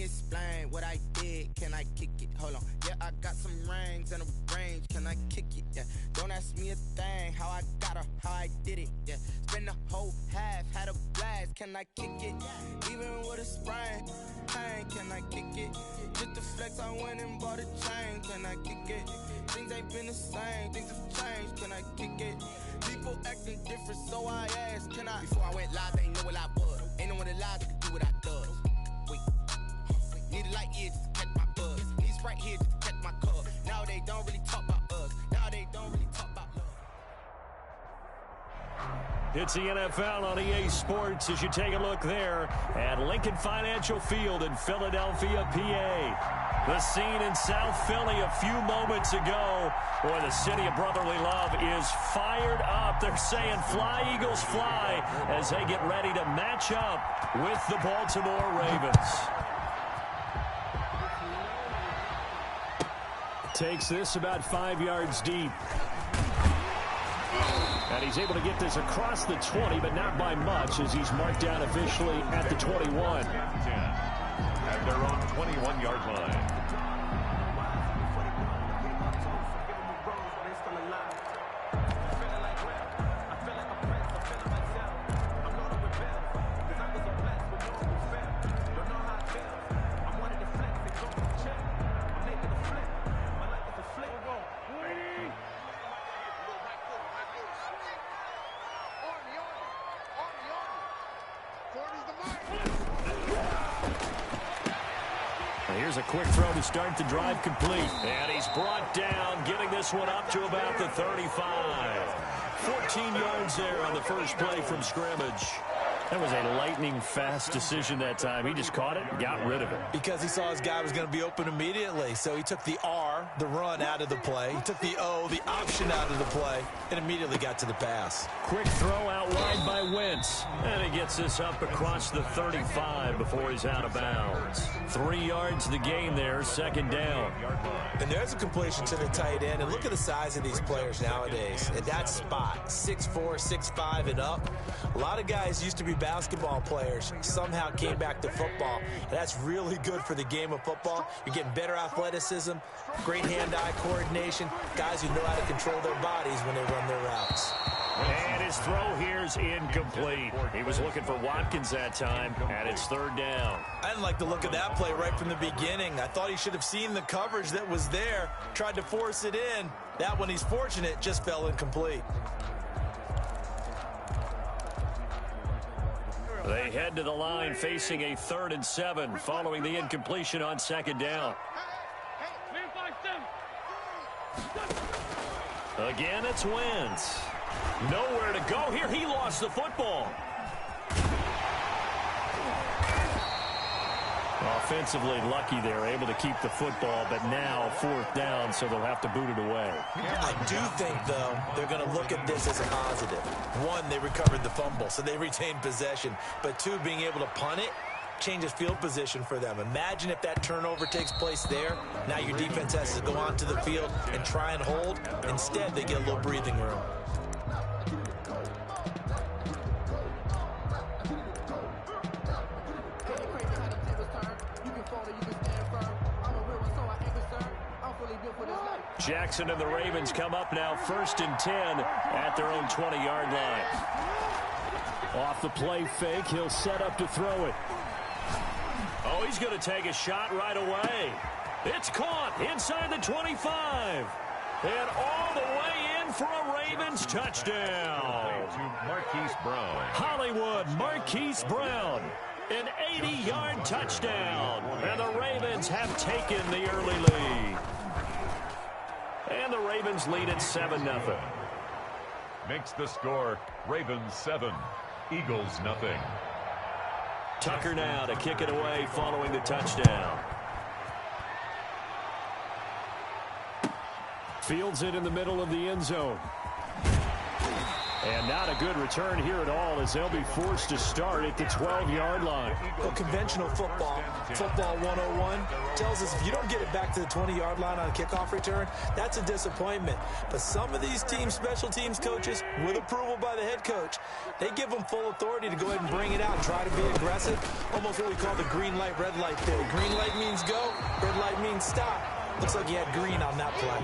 explain what I did. Can I kick it? Hold on. Yeah, I got some rings and a range. Can I kick it? Yeah. Don't ask me a thing. How I got her, how I did it. Yeah. Spend the whole half, had a blast. Can I kick it? Even with a sprain. Pain, can I kick it? Just the flex, I went and bought a chain. Can I kick it? Things ain't been the same. Things have changed. Can I kick it? People acting different, so I asked, can I? Before I went live, they ain't know what I was. Ain't no one alive that could do what I does. Wait. Need a light here just to catch my buzz. Need Sprite here just to catch my cup. Now they don't really talk about us. Now they don't really talk about love. It's the NFL on EA Sports as you take a look there at Lincoln Financial Field in Philadelphia, PA. The scene in South Philly a few moments ago. Boy, the city of brotherly love is fired up. They're saying fly, Eagles, fly, as they get ready to match up with the Baltimore Ravens. Takes this about 5 yards deep. And he's able to get this across the 20, but not by much, as he's marked down officially at the 21. At their own 21-yard line. Here's a quick throw to start the drive complete. And he's brought down, getting this one up to about the 35. 14 yards there on the first play from scrimmage. That was a lightning-fast decision that time. He just caught it and got rid of it. Because he saw his guy was going to be open immediately. So he took the R, the run, out of the play. He took the O, the option, out of the play, and immediately got to the pass. Quick throw out wide by Wentz. And he gets this up across the 35 before he's out of bounds. 3 yards the gain there, second down. And there's a completion to the tight end. And look at the size of these players nowadays. At that spot, 6'4", 6'5", and up. A lot of guys used to be basketball players, somehow came back to football. And that's really good for the game of football. You're getting better athleticism, great hand-eye coordination, guys who know how to control their bodies when they run their routes. And his throw here's incomplete. He was looking for Watkins that time, and it's third down. I didn't like the look of that play right from the beginning. I thought he should have seen the coverage that was there, tried to force it in. That one, he's fortunate, just fell incomplete. They head to the line facing a 3rd and 7 following the incompletion on second down. Again, it's Wentz. Nowhere to go here. He lost the football. Offensively lucky they're able to keep the football, but now 4th down, so they'll have to boot it away. I do think, though, they're going to look at this as a positive. One, they recovered the fumble, so they retained possession. But two, being able to punt it changes field position for them. Imagine if that turnover takes place there. Now your defense has to go onto the field and try and hold. Instead, they get a little breathing room. Jackson and the Ravens come up now 1st and 10 at their own 20-yard line. Off the play fake, he'll set up to throw it. Oh, he's going to take a shot right away. It's caught inside the 25. And all the way in for a Ravens touchdown. Marquise Brown. Hollywood Marquise Brown. An 80-yard touchdown. And the Ravens have taken the early lead. And the Ravens lead at 7-0. Makes the score Ravens 7, Eagles 0. Tucker now to kick it away following the touchdown. Fields it in the middle of the end zone. And not a good return here at all, as they'll be forced to start at the 12-yard line. Well, conventional football 101, tells us if you don't get it back to the 20-yard line on a kickoff return, that's a disappointment. But some of these teams, special teams coaches, with approval by the head coach, they give them full authority to go ahead and bring it out and try to be aggressive. Almost what we call the green light, red light theory. Green light means go, red light means stop. Looks like he had green on that play.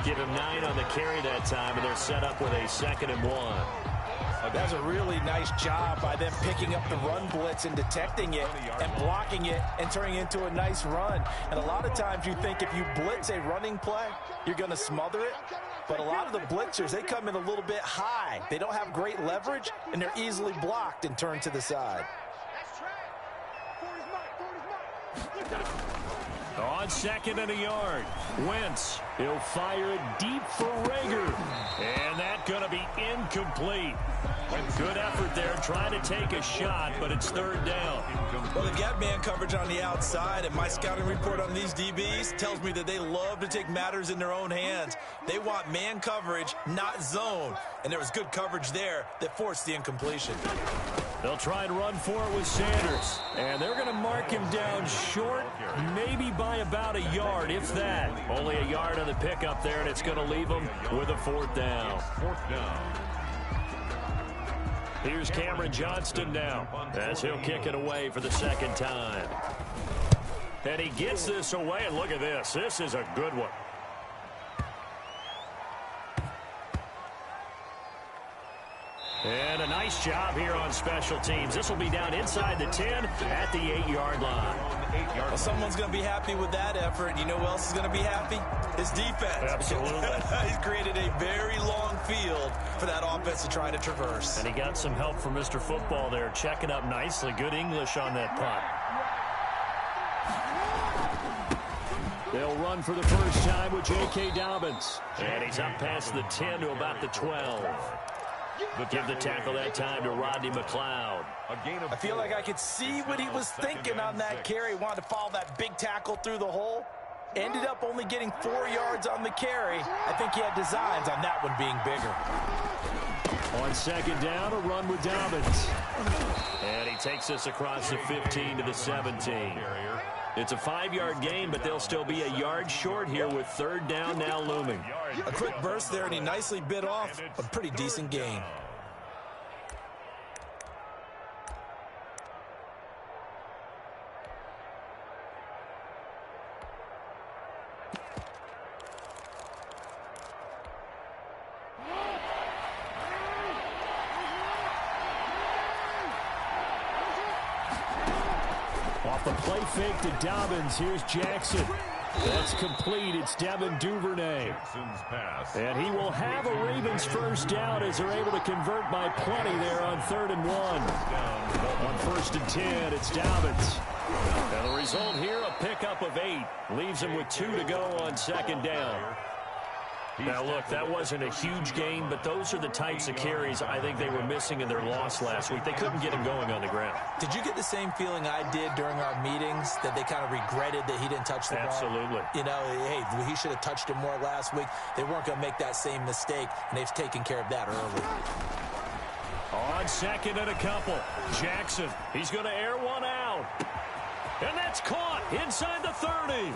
Give him 9 on the carry that time, and they're set up with a 2nd and 1. That's a really nice job by them picking up the run blitz and detecting it and blocking it and turning it into a nice run. And a lot of times you think if you blitz a running play, you're going to smother it. But a lot of the blitzers, they come in a little bit high. They don't have great leverage, and they're easily blocked and turned to the side. On 2nd and a yard, Wentz, he'll fire it deep for Rager. And that's going to be incomplete. Good effort there, trying to take a shot, but it's 3rd down. Well, they've got man coverage on the outside, and my scouting report on these DBs tells me that they love to take matters in their own hands. They want man coverage, not zone. And there was good coverage there that forced the incompletion. They'll try and run for it with Sanders. And they're going to mark him down short, maybe by about a yard, if that. Only a yard on the pickup there, and it's going to leave them with a 4th down. 4th down. Here's Cameron Johnston now, as he'll kick it away for the 2nd time. And he gets this away, and look at this. This is a good one. And a nice job here on special teams. This will be down inside the 10 at the 8-yard line. Well, someone's going to be happy with that effort. You know who else is going to be happy? His defense. Absolutely. He's created a very long field for that offense to try to traverse. And he got some help from Mr. Football there, checking up nicely. Good English on that punt. They'll run for the first time with J.K. Dobbins. And he's up past the 10 to about the 12. Give the tackle that time to Rodney McLeod. I feel like I could see what he was thinking on that carry. Wanted to follow that big tackle through the hole. Ended up only getting 4 yards on the carry. I think he had designs on that one being bigger. On 2nd down, a run with Dobbins. And he takes us across the 15 to the 17. It's a 5-yard gain, but they'll still be a yard short here with 3rd down now looming. A quick burst there, and he nicely bit off a pretty decent gain. Off the play fake to Dobbins. Here's Jackson. That's complete. It's Devin Duvernay. And he will have a Ravens first down as they're able to convert by plenty there on 3rd and 1. On 1st and 10, it's Dobbins. And the result here, a pickup of 8. Leaves him with 2 to go on 2nd down. Now, look, that wasn't a huge gain, but those are the types of carries I think they were missing in their loss last week. They couldn't get him going on the ground. Did you get the same feeling I did during our meetings, that they kind of regretted that he didn't touch the ball? Absolutely. You know, hey, he should have touched it more last week. They weren't going to make that same mistake, and they've taken care of that early. On 2nd and a couple, Jackson, he's going to air one out. And that's caught inside the 30.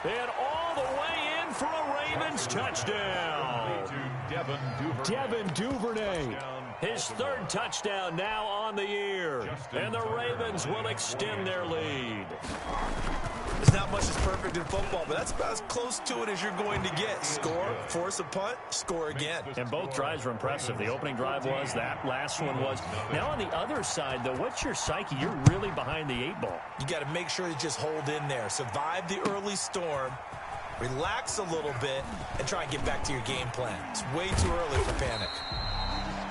And all the way in for a Ravens touchdown. Devin Duvernay. His 3rd touchdown now on the year. And the Ravens will extend their lead. There's not much that's perfect in football, but that's about as close to it as you're going to get. Score, force a punt, score again. And both drives were impressive. The opening drive was, that last one was. Now on the other side, though, what's your psyche? You're really behind the 8 ball. You got to make sure you just hold in there. Survive the early storm, relax a little bit, and try and get back to your game plan. It's way too early for panic.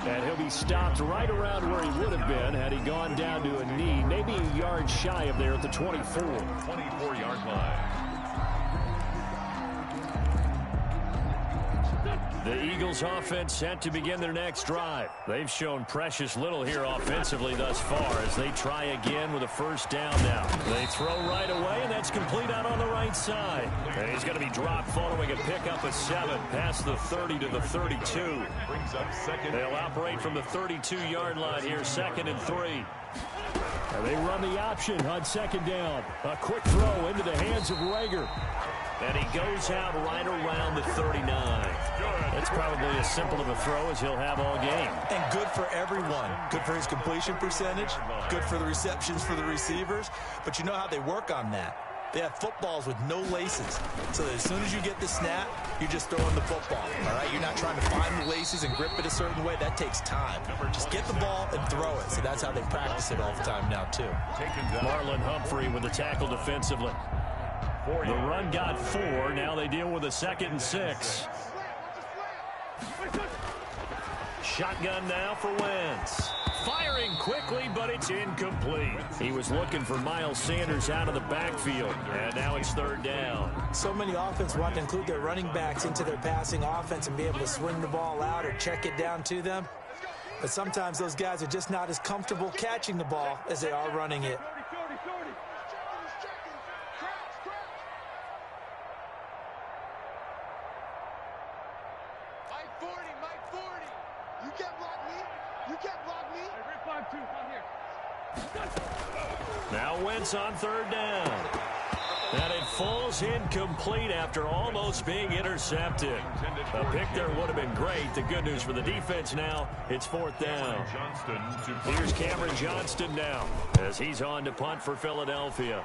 And he'll be stopped right around where he would have been had he gone down to a knee, maybe a yard shy of there at the 24. 24-yard line. The Eagles offense set to begin their next drive. They've shown precious little here offensively thus far as they try again with a first down now. They throw right away, and that's complete out on the right side. And he's going to be dropped following a pickup of 7 past the 30 to the 32. They'll operate from the 32-yard line here, 2nd and 3. And they run the option on 2nd down. A quick throw into the hands of Rager. And he goes out right around the 39. That's probably as simple of a throw as he'll have all game. And good for everyone. Good for his completion percentage. Good for the receptions for the receivers. But you know how they work on that. They have footballs with no laces. So that as soon as you get the snap, you're just throwing the football. All right? You're not trying to find the laces and grip it a certain way. That takes time. Just get the ball and throw it. So that's how they practice it all the time now, too. Marlon Humphrey with the tackle defensively. The run got 4. Now they deal with a 2nd and 6. Shotgun now for Wentz. Firing quickly, but it's incomplete. He was looking for Miles Sanders out of the backfield, and now it's 3rd down. So many offenses want to include their running backs into their passing offense and be able to swing the ball out or check it down to them. But sometimes those guys are just not as comfortable catching the ball as they are running it. Now Wentz on 3rd down. And it falls incomplete after almost being intercepted. A pick there would have been great. The good news for the defense now, it's 4th down. Here's Cameron Johnston now as he's on to punt for Philadelphia.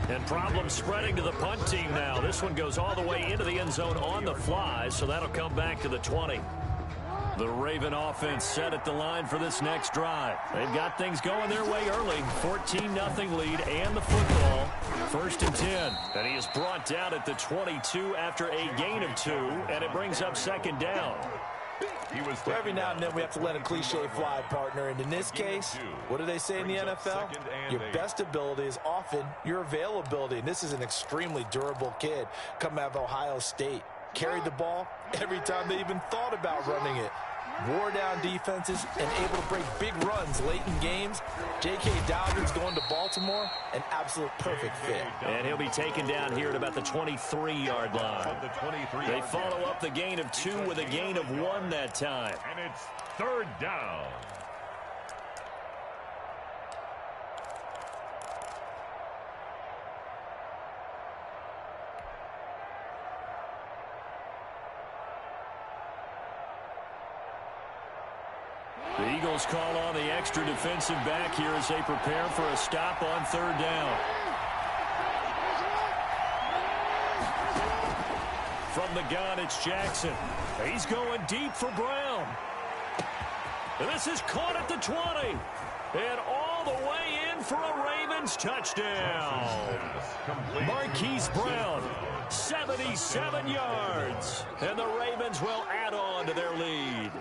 And problems spreading to the punt team now. This one goes all the way into the end zone on the fly, so that'll come back to the 20. The Raven offense set at the line for this next drive. They've got things going their way early. 14-0 lead and the football. 1st and 10. And he is brought down at the 22 after a gain of 2, and it brings up 2nd down. Every now and then we have to let a cliche fly, partner. And in this case, what do they say in the NFL? Your best ability is often your availability. And this is an extremely durable kid coming out of Ohio State. Carried the ball every time they even thought about running it. Wore down defenses and able to break big runs late in games. J.K. Dobbins going to Baltimore, an absolute perfect fit. And he'll be taken down here at about the 23-yard line. They follow up the gain of 2 with a gain of 1 that time. And it's 3rd down. The Eagles call on the extra defensive back here as they prepare for a stop on 3rd down. From the gun, it's Jackson. He's going deep for Brown. And this is caught at the 20. And all the way in for a Ravens touchdown. Marquise Brown, 77 yards. And the Ravens will add on to their lead.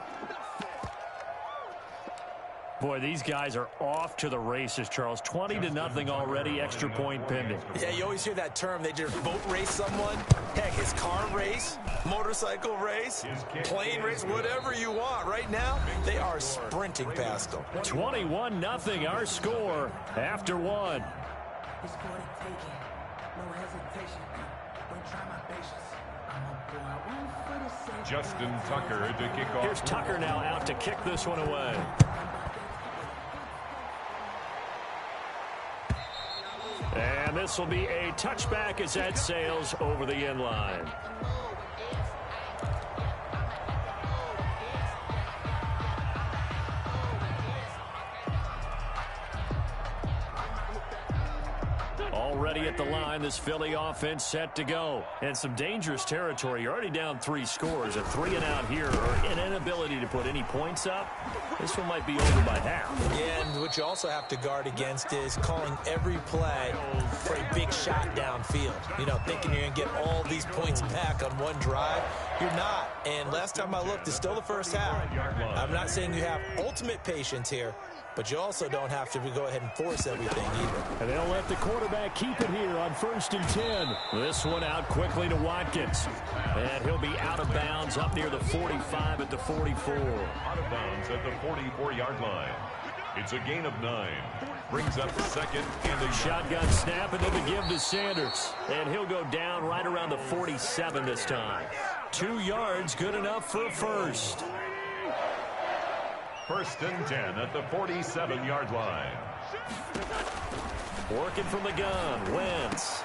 Boy, these guys are off to the races, Charles. 20-0 already, extra point pending. Yeah, you always hear that term. They just boat race someone. Heck, his car race, motorcycle race, plane race, whatever you want. Right now, they are sprinting past them. 21-0, our score after 1. Justin Tucker to kick off. Here's Tucker now out to kick this one away. And this will be a touchback as that sails over the end line. Already at the line, this Philly offense set to go. And some dangerous territory. You're already down 3 scores. A 3-and-out here, or an inability to put any points up. This one might be over by half. Yeah, and what you also have to guard against is calling every play for a big shot downfield. You know, thinking you're going to get all these points back on one drive. You're not. And last time I looked, it's still the first half. I'm not saying you have ultimate patience here, but you also don't have to go ahead and force everything either. And they'll let the quarterback keep it here on 1st and 10. This one out quickly to Watkins. And he'll be out of bounds up near the 45 at the 44. Out of bounds at the 44-yard line. It's a gain of 9. Brings up 2nd and a shotgun snap, and then the give to Sanders. And he'll go down right around the 47 this time. 2 yards, good enough for a first. 1st and 10 at the 47-yard line. Working from the gun, Wentz.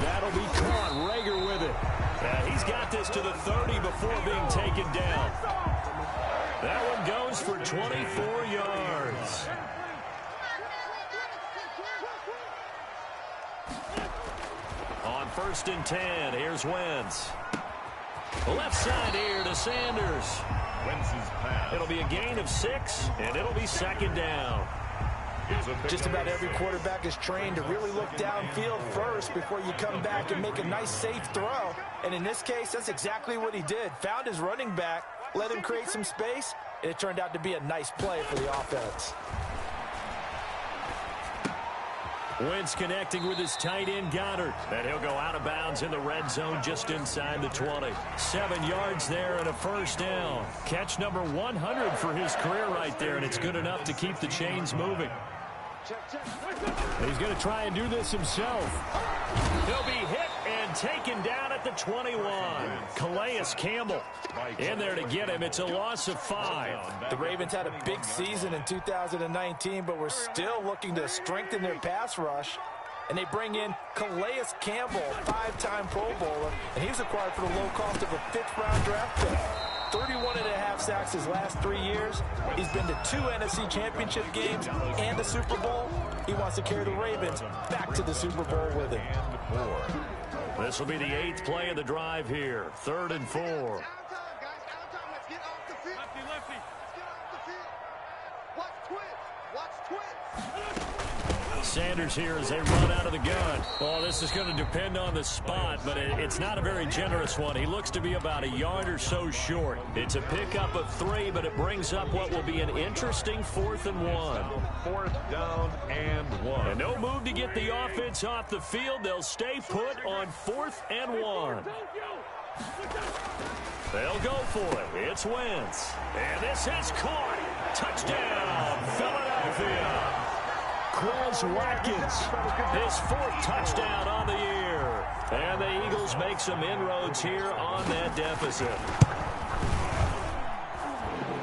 That'll be caught. Rager with it. He's got this to the 30 before being taken down. That one goes for 24 yards. On 1st and 10, here's Wentz. Left side here to Sanders. Wentz's pass. It'll be a gain of 6, and it'll be 2nd down. Just about every quarterback is trained to really look downfield first before you come back and make a nice, safe throw. And in this case, that's exactly what he did. Found his running back, let him create some space, and it turned out to be a nice play for the offense. Wentz connecting with his tight end, Goddard. And he'll go out of bounds in the red zone just inside the 20. 7 yards there and a first down. Catch number 100 for his career right there, and it's good enough to keep the chains moving. He's going to try and do this himself. He'll be hit and taken down at the 21. Calais Campbell in there to get him. It's a loss of 5. The Ravens had a big season in 2019, but we're still looking to strengthen their pass rush. And they bring in Calais Campbell, 5-time Pro Bowler, and he was acquired for the low cost of a 5th-round draft pick. 31.5 sacks his last 3 years. He's been to 2 NFC Championship games and the Super Bowl. He wants to carry the Ravens back to the Super Bowl with him. This will be the 8th play of the drive here. 3rd and 4. Sanders here as they run out of the gun. Oh, this is going to depend on the spot, but it's not a very generous one. He looks to be about a yard or so short. It's a pickup of 3, but it brings up what will be an interesting 4th and 1. 4th down and 1. And no move to get the offense off the field. They'll stay put on 4th and 1. They'll go for it. It's Wentz. And this is caught. Touchdown, Philadelphia. Chris Watkins, his 4th touchdown on the year. And the Eagles make some inroads here on that deficit.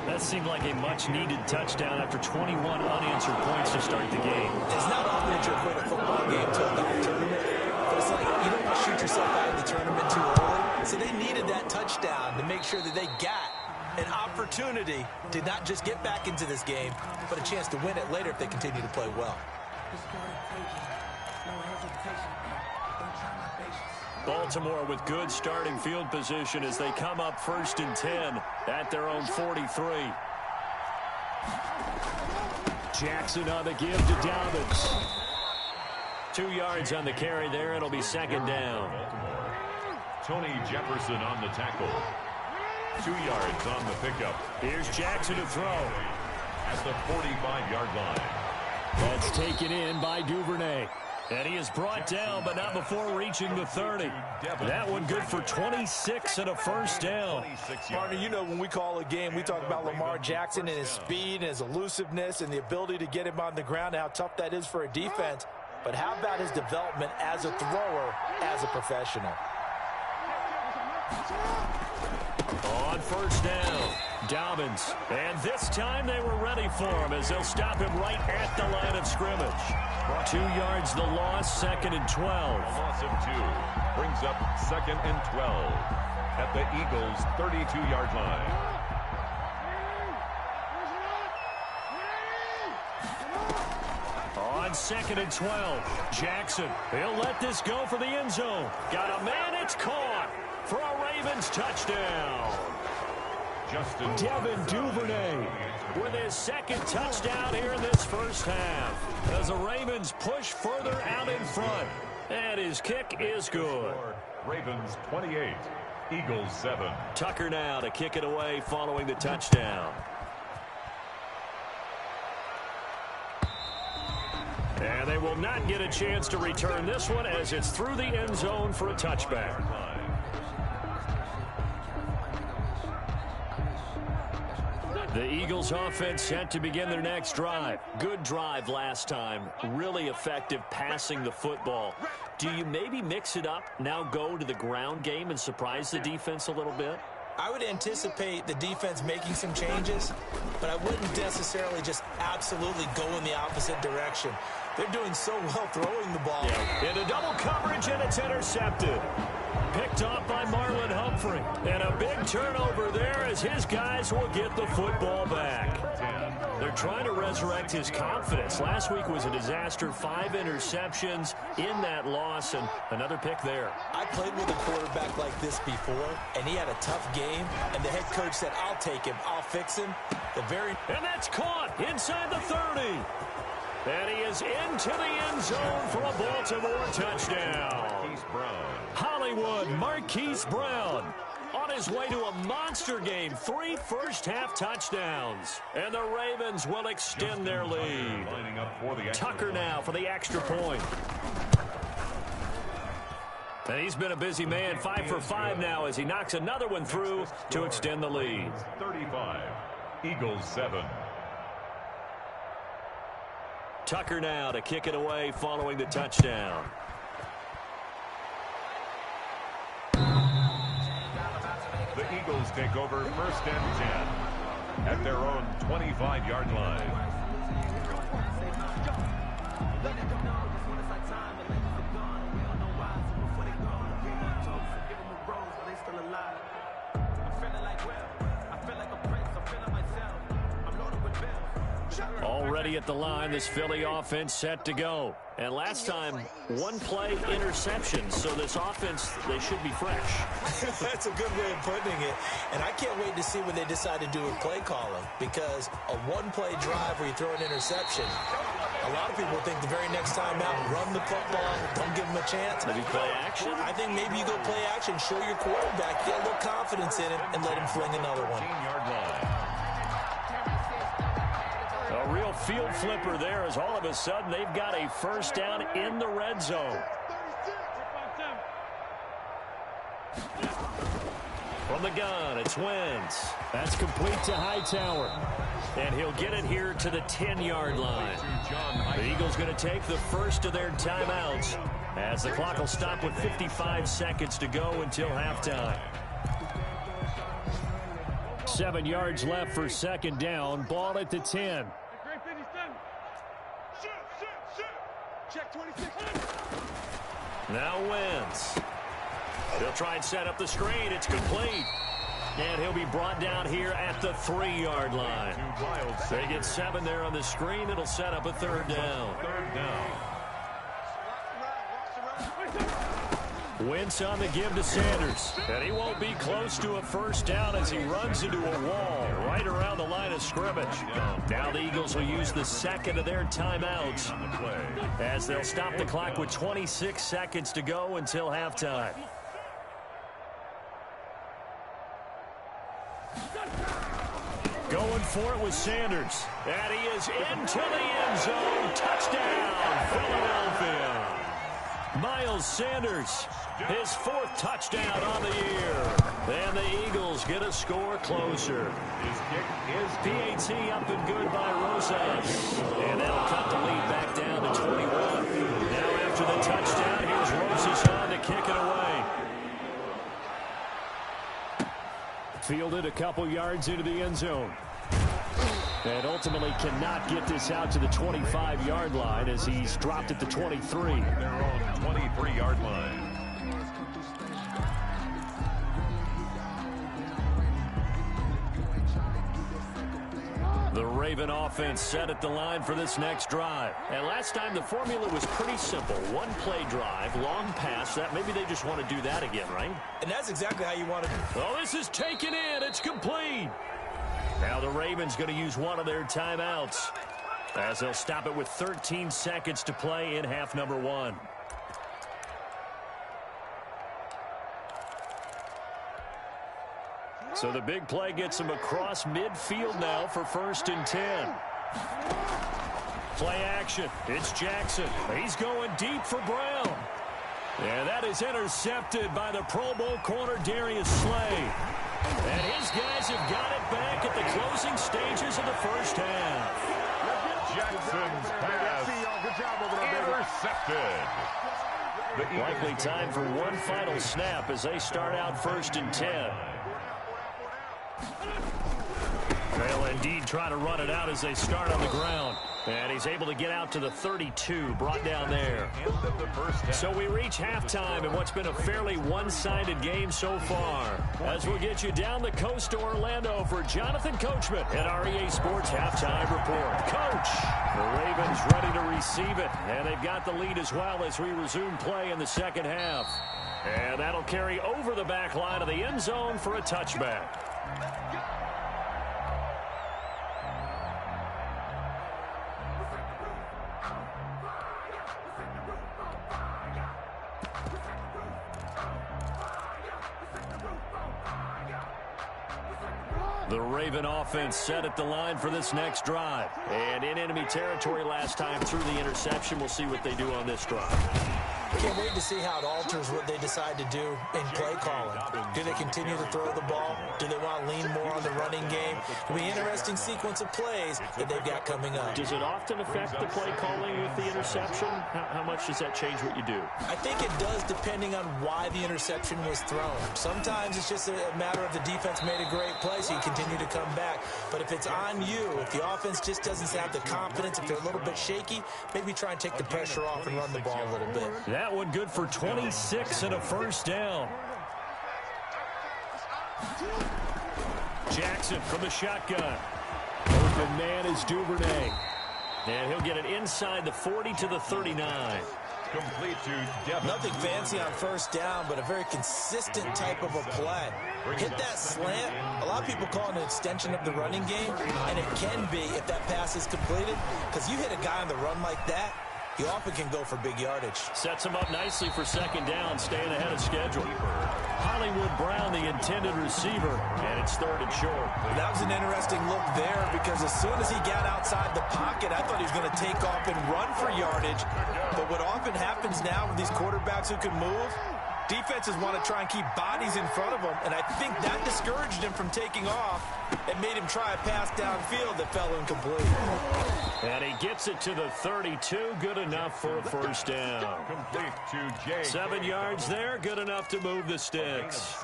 That seemed like a much-needed touchdown after 21 unanswered points to start the game. It's not often that you quit a football game to a golf tournament, but it's like you don't want to shoot yourself out of the tournament too early. So they needed that touchdown to make sure that they got an opportunity to not just get back into this game, but a chance to win it later if they continue to play well. Baltimore with good starting field position as they come up 1st and 10 at their own 43. Jackson on the give to Dobbins. 2 yards on the carry there. It'll be 2nd down. Tony Jefferson on the tackle. 2 yards on the pickup. Here's Jackson to throw. At the 45-yard line. That's taken in by Duvernay. And he is brought down, but not before reaching the 30. That one good for 26 and a first down. Partner, you know when we call a game, we talk about Lamar Jackson and his speed and his elusiveness and the ability to get him on the ground and how tough that is for a defense. But how about his development as a thrower, as a professional? On 1st down, Dobbins. And this time they were ready for him as they'll stop him right at the line of scrimmage. 2 yards the loss, 2nd and 12. A loss of 2 brings up 2nd and 12 at the Eagles' 32-yard line. On 2nd and 12, Jackson. He'll let this go for the end zone. Got a man, it's caught for a Ravens touchdown. Devin Duvernay with his 2nd touchdown here in this first half as the Ravens push further out in front. And his kick is good. Ravens 28, Eagles 7. Tucker now to kick it away following the touchdown. And they will not get a chance to return this one as it's through the end zone for a touchback. The Eagles offense set to begin their next drive. Good drive last time. Really effective passing the football. Do you maybe mix it up, now go to the ground game and surprise the defense a little bit? I would anticipate the defense making some changes, but I wouldn't necessarily just absolutely go in the opposite direction. They're doing so well throwing the ball. Yeah. Into double coverage, and it's intercepted. Picked off by Marlon Humphrey. And a big turnover there as his guys will get the football back. They're trying to resurrect his confidence. Last week was a disaster. 5 interceptions in that loss, and another pick there. I played with a quarterback like this before, and he had a tough game, and the head coach said, I'll take him, I'll fix him. And that's caught inside the 30. And he is into the end zone for a Baltimore touchdown. Hollywood Marquise Brown on his way to a monster game. 3 first-half touchdowns. And the Ravens will extend their lead. Tucker now for the extra point. And he's been a busy man. 5 for 5 now as he knocks another one through to extend the lead. 35, Eagles 7. Tucker now to kick it away following the touchdown. The Eagles take over 1st and 10 at their own 25-yard line. Already at the line, this Philly offense set to go. And last time, 1 play interception. So this offense, they should be fresh. That's a good way of putting it. And I can't wait to see what they decide to do with play calling, because a 1-play drive where you throw an interception, a lot of people think the very next time out, run the football, don't give them a chance. Maybe play action? I think maybe you go play action, show your quarterback, get a little confidence in him, and let him fling another one. 15-yard line. A real field flipper there as all of a sudden they've got a first down in the red zone. From the gun, it's Wentz. That's complete to Hightower. And he'll get it here to the 10-yard line. The Eagles going to take the first of their timeouts as the clock will stop with 55 seconds to go until halftime. 7 yards left for second down. Ball at the 10. Now Wentz. He'll try and set up the screen. It's complete. And he'll be brought down here at the 3-yard line. They get 7 there on the screen. It'll set up a 3rd down. Wentz on the give to Sanders. And he won't be close to a first down as he runs into a wall right around the line of scrimmage. Now the Eagles will use the second of their timeouts as they'll stop the clock with 26 seconds to go until halftime. Going for it with Sanders. And he is into the end zone. Touchdown, Philadelphia. Miles Sanders, his 4th touchdown on the year. And the Eagles get a score closer. His kick is PAT up and good by Rosas. And that'll cut the lead back down to 21. Now after the touchdown, here's Rosas on to kick it away. Fielded a couple yards into the end zone. And ultimately cannot get this out to the 25-yard line as he's dropped at the 23. their own 23-yard line. The Raven offense set at the line for this next drive. And last time the formula was pretty simple. 1-play drive, long pass. That maybe they just want to do that again, right? And that's exactly how you want to do it. Oh, this is taken in. It's complete. Now the Ravens going to use one of their timeouts as they'll stop it with 13 seconds to play in half number 1. So the big play gets him across midfield now for 1st and 10. Play action. It's Jackson. He's going deep for Brown. And that is intercepted by the Pro Bowl corner, Darius Slay. And his guys have got it back at the closing stages of the first half. Jackson's pass intercepted. Likely time for one final snap as they start out 1st and 10. They'll indeed try to run it out as they start on the ground. And he's able to get out to the 32, brought down there. So we reach halftime in what's been a fairly one-sided game so far. As we'll get you down the coast to Orlando for Jonathan Coachman at our EA Sports Halftime Report. Coach, the Ravens ready to receive it. And they've got the lead as well as we resume play in the second half. And that'll carry over the back line of the end zone for a touchback. The Raven offense set at the line for this next drive. And in enemy territory last time through the interception. We'll see what they do on this drive. Can't wait to see how it alters what they decide to do in play calling. Do they continue to throw the ball? Do they want to lean more on the running game? It'll be an interesting sequence of plays that they've got coming up. Does it often affect the play calling with the interception? How much does that change what you do? I think it does depending on why the interception was thrown. Sometimes it's just a matter of the defense made a great play, so you continue to come back. But if it's on you, if the offense just doesn't have the confidence, if they're a little bit shaky, maybe try and take the pressure off and run the ball a little bit. That one good for 26 and a first down. Jackson from the shotgun. Open man is Duvernay. And he'll get it inside the 40 to the 39. Complete to Devin. Nothing fancy on first down, but a very consistent type of a play. Hit that slant. A lot of people call it an extension of the running game, and it can be if that pass is completed, because you hit a guy on the run like that, you often can go for big yardage. Sets him up nicely for second down, staying ahead of schedule. Hollywood Brown, the intended receiver, and it's 3rd and short. That was an interesting look there because as soon as he got outside the pocket, I thought he was going to take off and run for yardage. But what often happens now with these quarterbacks who can move, defenses want to try and keep bodies in front of them, and I think that discouraged him from taking off and made him try a pass downfield that fell incomplete. And he gets it to the 32, good enough for a first down. Complete to Jay. 7 yards there, good enough to move the sticks.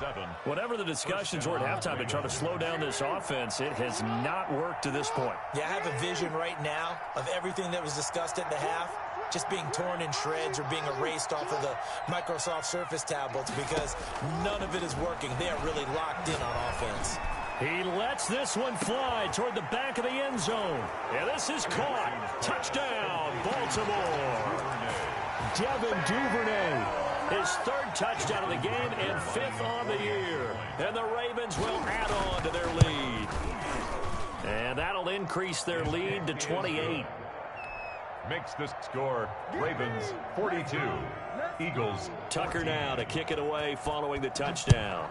Whatever the discussions were at halftime to try to slow down this offense, it has not worked to this point. Yeah, I have a vision right now of everything that was discussed at the half just being torn in shreds or being erased off of the Microsoft Surface tablets because none of it is working. They are really locked in on offense. He lets this one fly toward the back of the end zone. And this is caught. Touchdown, Baltimore. Devin Duvernay, his 3rd touchdown of the game and 5th on the year. And the Ravens will add on to their lead. And that'll increase their lead to 28. Makes the score Ravens 42, Eagles. Tucker now to kick it away following the touchdown.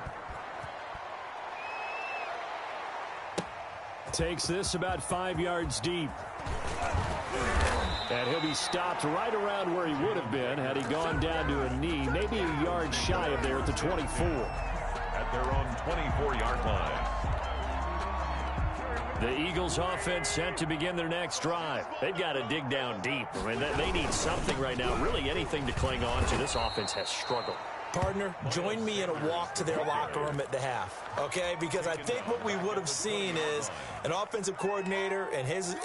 Takes this about 5 yards deep. And he'll be stopped right around where he would have been had he gone down to a knee, maybe a yard shy of there at the 24. At their own 24-yard line. The Eagles offense set to begin their next drive. They've got to dig down deep. I mean, they need something right now, really anything to cling on to. This offense has struggled. Partner, join me in a walk to their locker room at the half, okay? Because I think what we would have seen is an offensive coordinator and his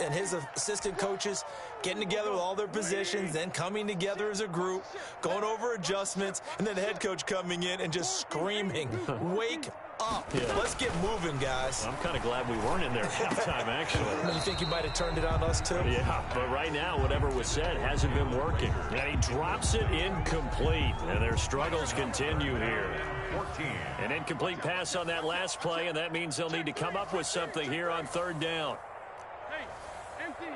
assistant coaches getting together with all their positions, then coming together as a group, going over adjustments, and then the head coach coming in and just screaming, wake up. Yeah. Let's get moving, guys. I'm kind of glad we weren't in there at halftime, actually. You think you might have turned it on us, too? Yeah, but right now, whatever was said hasn't been working. And he drops it incomplete, and their struggles continue here. 14. An incomplete pass on that last play, and that means they'll need to come up with something here on 3rd down. Hey, empty.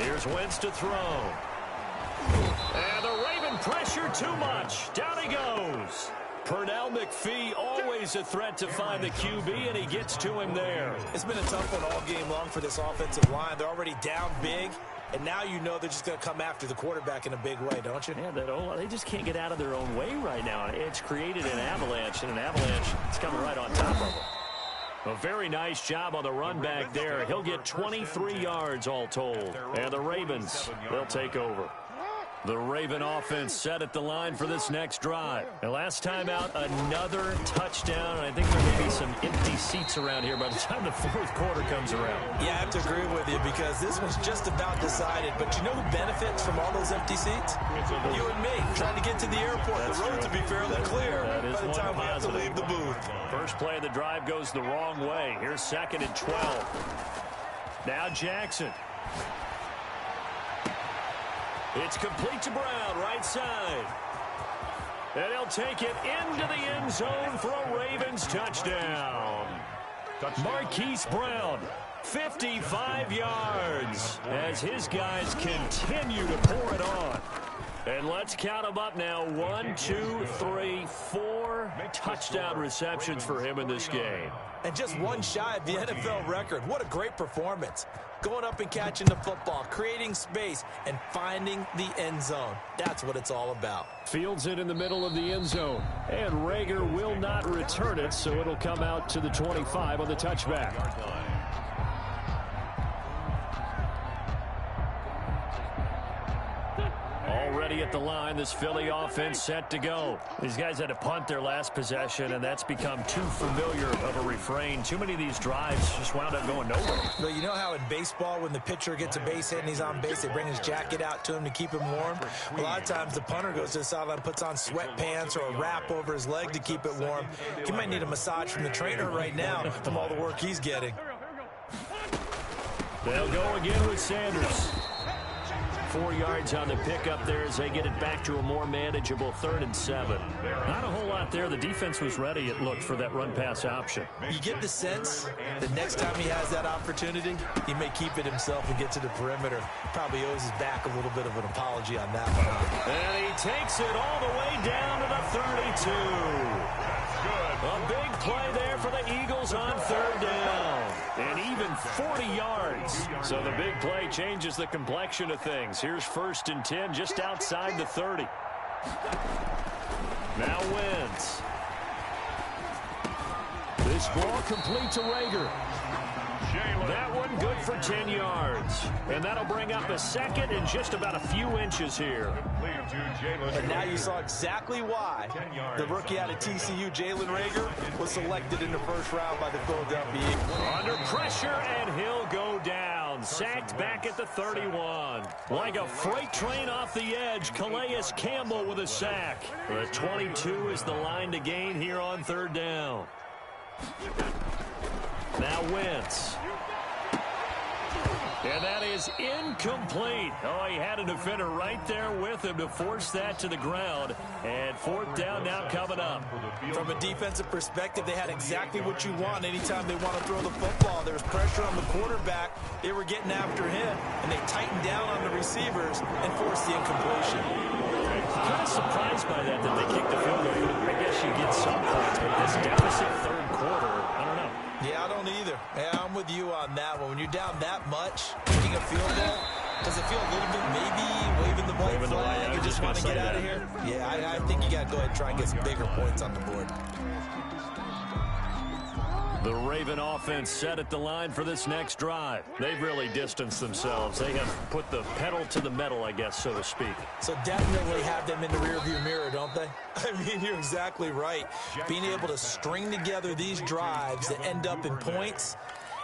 Here's Wentz to throw. And the Raven pressure too much. Down he goes. Pernell McPhee, always a threat to find the QB, and he gets to him there. It's been a tough one all game long for this offensive line. They're already down big, and now you know they're just going to come after the quarterback in a big way, don't you? Yeah, they just can't get out of their own way right now. It's created an avalanche, and an avalanche is coming right on top of them. A very nice job on the run back there. He'll get 23 yards all told. And the Ravens, they'll take over. The Raven offense set at the line for this next drive. And last time out, another touchdown. And I think there may be some empty seats around here by the time the fourth quarter comes around. Yeah, I have to agree with you because this was just about decided. But you know who benefits from all those empty seats? You and me, trying to get to the airport. The roads will be fairly clear by the time we have to leave the booth. First play of the drive goes the wrong way. Here's 2nd and 12. Now Jackson. It's complete to Brown, right side. And he'll take it into the end zone for a Ravens touchdown. Marquise Brown, 55 yards, as his guys continue to pour it on. And let's count them up now. 1, 2, 3, 4 touchdown receptions for him in this game. And just one shy of the NFL record. What a great performance. Going up and catching the football, creating space, and finding the end zone. That's what it's all about. Fields it in the middle of the end zone. And Rager will not return it, so it'll come out to the 25 on the touchback. Already at the line, this Philly offense set to go. These guys had to punt their last possession, and that's become too familiar of a refrain. Too many of these drives just wound up going nowhere. But you know how in baseball, when the pitcher gets a base hit and he's on base, they bring his jacket out to him to keep him warm? A lot of times the punter goes to the sideline, puts on sweatpants or a wrap over his leg to keep it warm. He might need a massage from the trainer right now from all the work he's getting. They'll go again with Sanders. 4 yards on the pickup there as they get it back to a more manageable 3rd and 7. Not a whole lot there. The defense was ready, it looked, for that run-pass option. You get the sense that next time he has that opportunity, he may keep it himself and get to the perimeter. Probably owes his back a little bit of an apology on that one. And he takes it all the way down to the 32. A big play there for the Eagles on 3rd down. And even 40 yards. So the big play changes the complexion of things. Here's 1st and 10 just outside the 30. Now Wentz. This ball complete to Rager. That one good for 10 yards. And that'll bring up a 2nd and just about a few inches here. And now you saw exactly why the rookie out of TCU, Jalen Rager, was selected in the 1st round by the Philadelphia Eagles. Under pressure, and he'll go down. Sacked back at the 31. Like a freight train off the edge, Calais Campbell with a sack. The 22 is the line to gain here on 3rd down. Now Wentz. And that is incomplete. Oh, he had a defender right there with him to force that to the ground. And 4th down now coming up. From a defensive perspective, they had exactly what you want anytime they want to throw the football. There was pressure on the quarterback. They were getting after him, and they tightened down on the receivers and forced the incompletion. Kind of surprised by that they kicked the field goal. I guess you get some points, but this deficit 3rd quarter, I don't know. Yeah, I don't either. Yeah, I'm with you on that one. When you're down that much, kicking a field goal, does it feel a little bit maybe waving the white flag? You just want to get out of here? Yeah, I think you got to go ahead and try and get some bigger points on the board. The Raven offense set at the line for this next drive. They've really distanced themselves. They have put the pedal to the metal, I guess, so to speak. So definitely have them in the rearview mirror, don't they? I mean, you're exactly right. Being able to string together these drives that end up in points,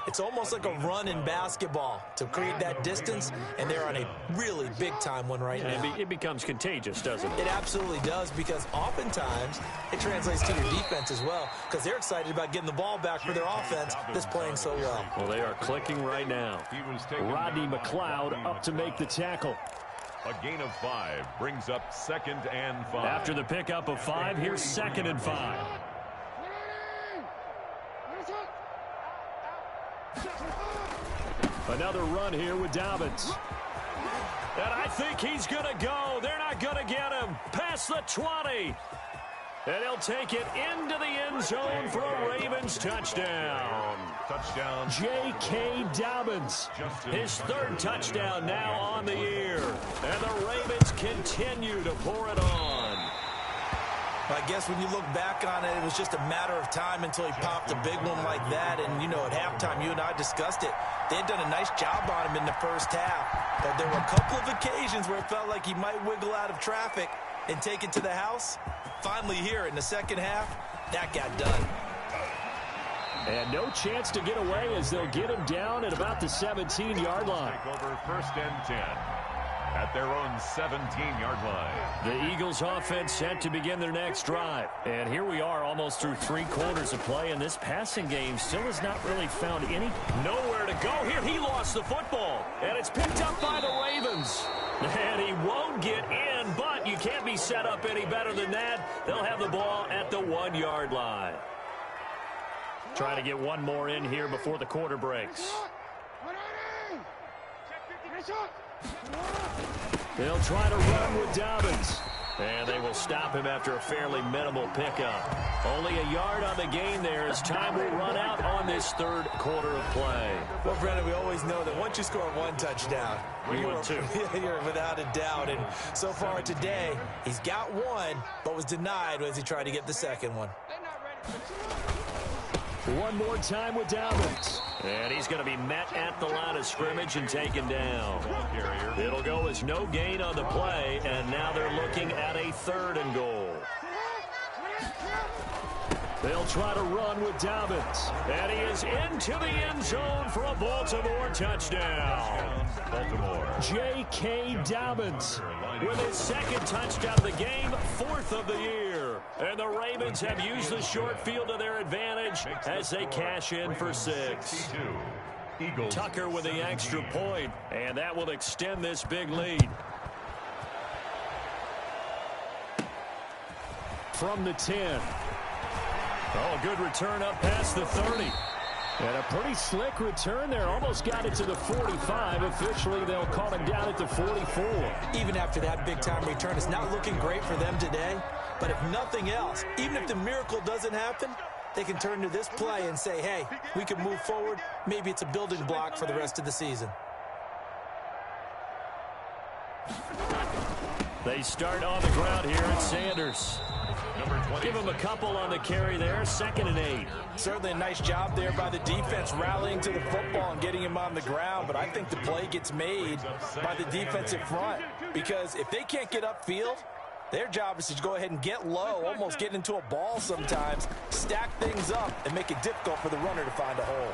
it's almost like a run in basketball to create that distance, and they're on a really big-time one right now. It becomes contagious, doesn't it? It absolutely does, because oftentimes it translates to your defense as well, because they're excited about getting the ball back for their offense that's playing so well. Well, they are clicking right now. Rodney McLeod up to make the tackle. A gain of 5 brings up 2nd and 5. After the pickup of 5, here's 2nd and 5. Another run here with Dobbins. And I think he's going to go. They're not going to get him. Past the 20. And he'll take it into the end zone for a Ravens touchdown. Touchdown. J.K. Dobbins, his third touchdown now on the year. And the Ravens continue to pour it on. I guess when you look back on it, it was just a matter of time until he popped a big one like that. And, you know, at halftime, you and I discussed it. They had done a nice job on him in the first half. But there were a couple of occasions where it felt like he might wiggle out of traffic and take it to the house. Finally here in the second half, that got done. And no chance to get away as they'll get him down at about the 17-yard line. Take over 1st and 10 at their own 17-yard line. The Eagles offense set to begin their next drive. And here we are almost through 3 quarters of play, and this passing game still has not really found any. Nowhere to go here. He lost the football, and it's picked up by the Ravens. And he won't get in, but you can't be set up any better than that. They'll have the ball at the 1-yard line. Trying to get one more in here before the quarter breaks. They'll try to run with Dobbins. And they will stop him after a fairly minimal pickup. Only a yard on the gain there as time will run out on this third quarter of play. Well, Brendan, we always know that once you score one touchdown, you're without a doubt. And so far today, he's got one, but was denied as he tried to get the second one. One more time with Dobbins. And he's going to be met at the line of scrimmage and taken down. It'll go as no gain on the play, and now they're looking at a 3rd and goal. They'll try to run with Dobbins. And he is into the end zone for a Baltimore touchdown. Baltimore. J.K. Dobbins with his 2nd touchdown of the game, 4th of the year. And the Ravens have used the short field to their advantage as they cash in for 6. Eagles. Tucker with the extra point, and that will extend this big lead. From the 10. Oh, good return up past the 30. And a pretty slick return there. Almost got it to the 45. Officially, they'll call him down at the 44. Even after that big-time return, it's not looking great for them today. But if nothing else, even if the miracle doesn't happen, they can turn to this play and say, hey, we can move forward. Maybe it's a building block for the rest of the season. They start on the ground here at Sanders. Give him a couple on the carry there, 2nd and 8. Certainly a nice job there by the defense rallying to the football and getting him on the ground, but I think the play gets made by the defensive front because if they can't get upfield, their job is to go ahead and get low, almost get into a ball sometimes, stack things up, and make it difficult for the runner to find a hole.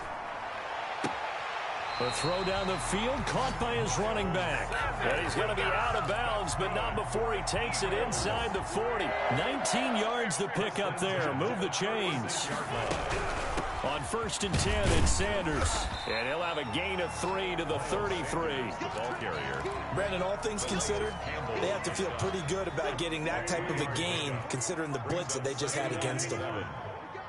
A throw down the field, caught by his running back. And he's going to be out of bounds, but not before he takes it inside the 40. 19 yards to pick up there. Move the chains. On 1st and 10, it's Sanders. And he'll have a gain of 3 to the 33. Ball carrier. Brandon, all things considered, they have to feel pretty good about getting that type of a gain, considering the blitz that they just had against them.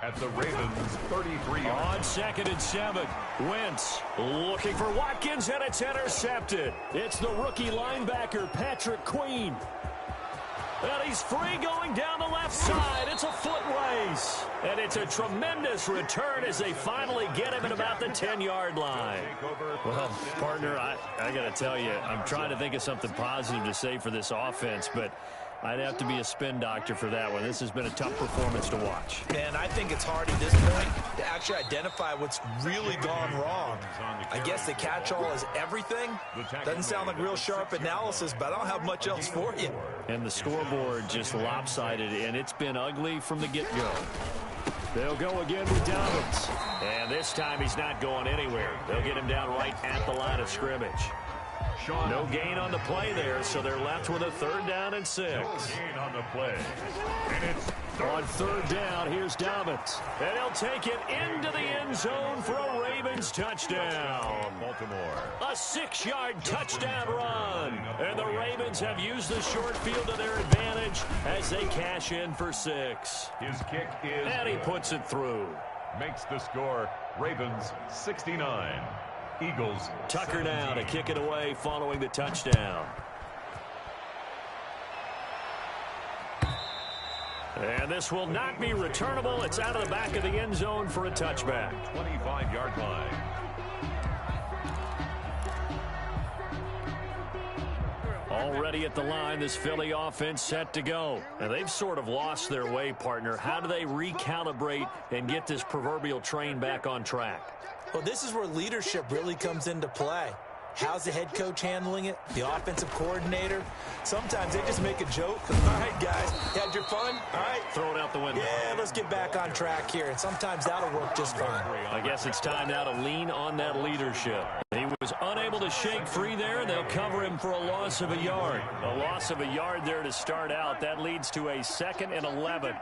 At the Ravens' 33. On 2nd and 7, Wentz looking for Watkins, and it's intercepted. It's the rookie linebacker, Patrick Queen. And he's free going down the left side. It's a foot race. And it's a tremendous return as they finally get him at about the 10-yard line. Well, partner, I got to tell you, I'm trying to think of something positive to say for this offense, but I'd have to be a spin doctor for that one. This has been a tough performance to watch. And I think it's hard at this point to actually identify what's really gone wrong. I guess the catch-all is everything. Doesn't sound like real sharp analysis, but I don't have much else for you. And the scoreboard just lopsided, and it's been ugly from the get-go. They'll go again with Dobbins. And this time he's not going anywhere. They'll get him down right at the line of scrimmage. No gain on the play there, so they're left with a 3rd down and 6. No gain on the play. And it's on 3rd down, here's Dobbins. And he'll take it into the end zone for a Ravens touchdown. Baltimore. A 6-yard touchdown run. And the Ravens have used the short field to their advantage as they cash in for 6. His kick is and he puts it through. Makes the score Ravens 69. Eagles. Tucker now to kick it away following the touchdown. And this will not be returnable. It's out of the back of the end zone for a touchback. 25-yard line. Already at the line, this Philly offense set to go. And they've sort of lost their way, partner. How do they recalibrate and get this proverbial train back on track? Well, this is where leadership really comes into play. How's the head coach handling it? The offensive coordinator? Sometimes they just make a joke. All right, guys, you had your fun? All right. Throw it out the window. Yeah, let's get back on track here. And sometimes that'll work just fine. I guess it's time now to lean on that leadership. He was unable to shake free there, and they'll cover him for a loss of a yard. A loss of a yard there to start out. That leads to a 2nd and 11.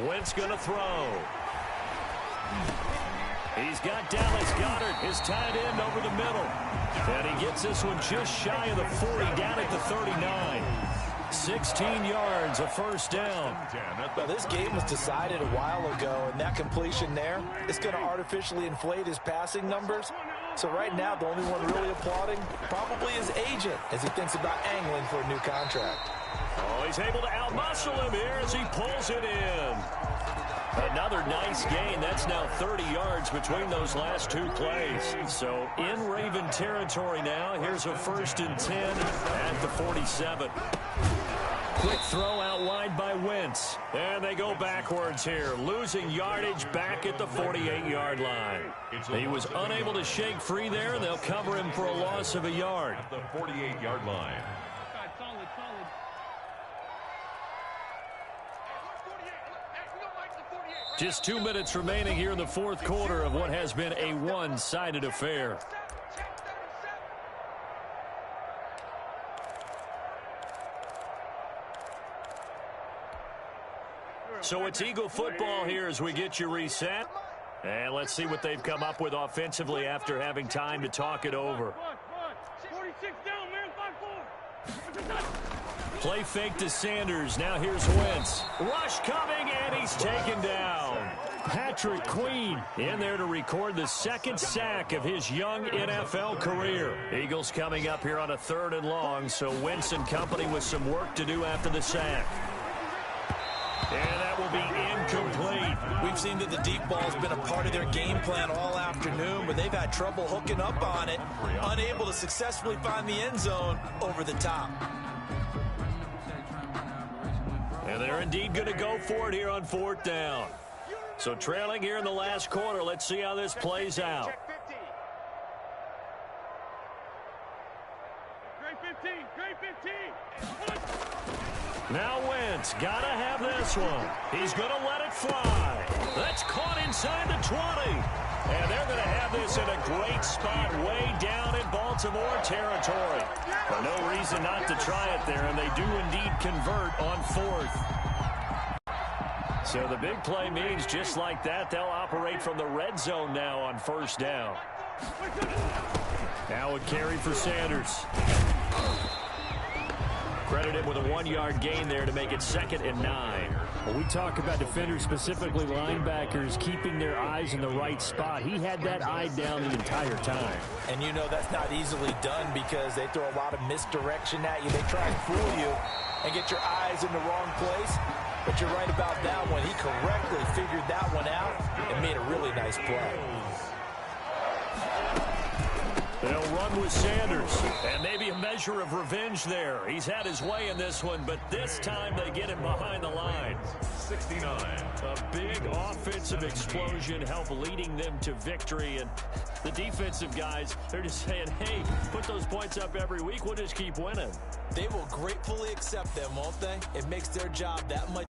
Wentz going to throw. He's got Dallas Goedert, his tight end, over the middle. And he gets this one just shy of the 40, down at the 39. 16 yards, a first down. Well, this game was decided a while ago, and that completion there is going to artificially inflate his passing numbers. So right now, the only one really applauding probably his agent as he thinks about angling for a new contract. Oh, he's able to outmuscle him here as he pulls it in. Another nice gain. That's now 30 yards between those last two plays. So in Raven territory now. Here's a 1st and 10 at the 47. Quick throw out wide by Wentz. And they go backwards here, losing yardage back at the 48-yard line. He was unable to shake free there, and they'll cover him for a loss of a yard. At the 48-yard line. Just 2 minutes remaining here in the fourth quarter of what has been a one-sided affair. So it's Eagle football here as we get you reset. And let's see what they've come up with offensively after having time to talk it over. 46 down, man, 5-4. Play fake to Sanders. Now here's Wentz. Rush coming, and he's taken down. Patrick Queen in there to record the 2nd sack of his young NFL career. Eagles coming up here on a 3rd and long, so Wentz and company with some work to do after the sack. And that will be incomplete. We've seen that the deep ball has been a part of their game plan all afternoon, but they've had trouble hooking up on it, unable to successfully find the end zone over the top. And they're indeed going to go for it here on 4th down. So trailing here in the last quarter. Let's see how this plays out. Now Wentz, got to have this one. He's going to let it fly. That's caught inside the 20. And they're going to have this in a great spot way down in Baltimore territory. But no reason not to try it there, and they do indeed convert on 4th. So the big play means just like that, they'll operate from the red zone now on 1st down. Now a carry for Sanders. Credited with a 1-yard gain there to make it 2nd and 9. Well, we talk about defenders, specifically linebackers, keeping their eyes in the right spot. He had that eye down the entire time. And you know that's not easily done because they throw a lot of misdirection at you. They try and fool you and get your eyes in the wrong place. But you're right about that one. He correctly figured that one out and made a really nice play. They'll run with Sanders, and maybe a measure of revenge there. He's had his way in this one, but this time they get him behind the line. 69. A big offensive explosion helped leading them to victory, and the defensive guys, they're just saying, hey, put those points up every week, we'll just keep winning. They will gratefully accept them, won't they? It makes their job that much